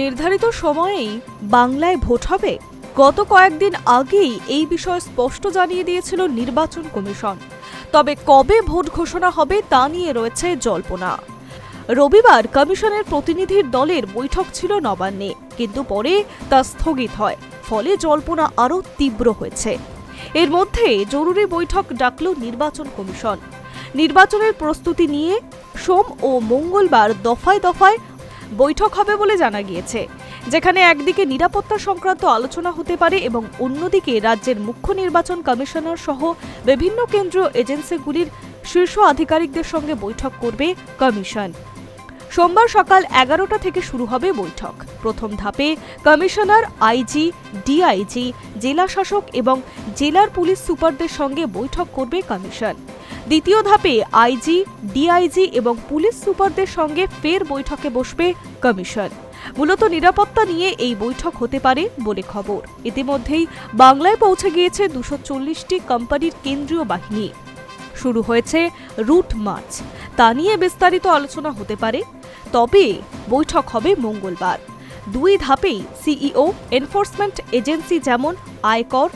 নির্ধারিত সময়েই বাংলায় ভোট হবে? গত কয়েকদিন আগেই এই বিষয়ে স্পষ্ট জানিয়ে দিয়েছিল নির্বাচন কমিশন। তবে কবে ভোট ঘোষণা হবে তা নিয়ে রয়েছে জল্পনা। রবিবার কমিশনের প্রতিনিধির দলের বৈঠক ছিল নবান্নে, কিন্তু পরে তা স্থগিত হয়। ফলে জল্পনা আরও তীব্র হয়েছে। এর মধ্যে জরুরি বৈঠক ডাকল নির্বাচন কমিশন। নির্বাচনের প্রস্তুতি নিয়ে সোম ও মঙ্গলবার দফায় দফায় বৈঠক হবে বলে জানা গিয়েছে, যেখানে একদিকে নিরাপত্তা সংক্রান্ত আলোচনা হতে পারে এবং অন্যদিকে রাজ্যের মুখ্য নির্বাচন কমিশনার সহ বিভিন্ন কেন্দ্রীয় এজেন্সিগুলির শীর্ষ আধিকারিকদের সঙ্গে বৈঠক করবে কমিশন। সোমবার সকাল 11টা থেকে শুরু হবে বৈঠক। প্রথম ধাপে কমিশনার, আইজি, ডিআইজি, জেলা শাসক এবং জেলার পুলিশ সুপারদের সঙ্গে বৈঠক করবে কমিশন। দ্বিতীয় ধাপে আইজি, ডিআইজি এবং পুলিশ সুপারদের সঙ্গে ফের বৈঠকে বসবে কমিশন। মূলত নিরাপত্তা নিয়ে এই বৈঠক হতে পারে বলে খবর। ইতিমধ্যেই বাংলায় পৌঁছে গিয়েছে 240টি কোম্পানির কেন্দ্রীয় বাহিনী। শুরু হয়েছে রুট মার্চ। তা নিয়ে বিস্তারিত আলোচনা হতে পারে। তবে বৈঠক হবে মঙ্গলবার। দুই ধাপেই সিইও, এনফোর্সমেন্ট এজেন্সি যেমন আয়কর,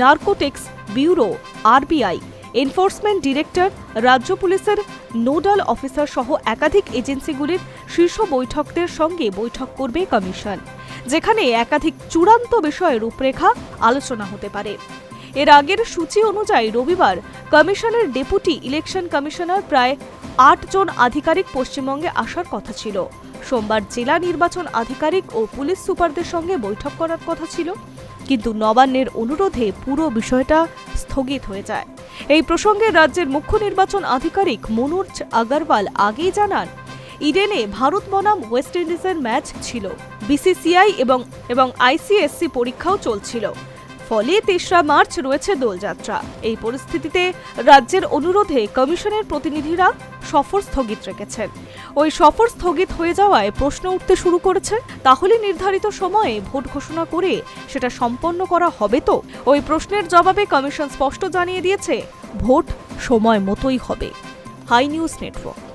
narcotics bureau, RBI, enforcement director, রাজ্য পুলিশের নোডাল অফিসার সহ একাধিক এজেন্সিগুলির শীর্ষ বৈঠকদের সঙ্গে বৈঠক করবে কমিশন, যেখানে একাধিক চূড়ান্ত বিষয়ে রূপরেখা আলোচনা হতে পারে। এর আগের সূচি অনুযায়ী রবিবার কমিশনের ডেপুটি ইলেকশন কমিশনার প্রায় 8 জন আধিকারিক পশ্চিমবঙ্গে আসার কথা ছিল। সোমবার জেলা নির্বাচন আধিকারিক ও পুলিশ সুপারদের সঙ্গে বৈঠক করার কথা ছিল, কিন্তু নবান্নের অনুরোধে পুরো বিষয়টা স্থগিত হয়ে যায়। এই প্রসঙ্গে রাজ্যের মুখ্য নির্বাচন আধিকারিক মনোজ আগরওয়াল আগেই জানান, ইডেনে ভারত বনাম ওয়েস্ট ইন্ডিজের ম্যাচ ছিল। বিসিসিআই এবং আইসিএসসি পরীক্ষাও চলছিল। ফলে 3রা মার্চ রয়েছে দোলযাত্রা। এই পরিস্থিতিতে রাজ্যের অনুরোধে কমিশনের প্রতিনিধিরা সফর স্থগিত রেখেছেন। ওই সফর স্থগিত হয়ে যাওয়ায় প্রশ্ন উঠতে শুরু করেছে, তাহলে নির্ধারিত সময়ে ভোট ঘোষণা করে সেটা সম্পন্ন করা হবে তো? ওই প্রশ্নের জবাবে কমিশন স্পষ্ট জানিয়ে দিয়েছে, ভোট সময় মতোই হবে। High news network.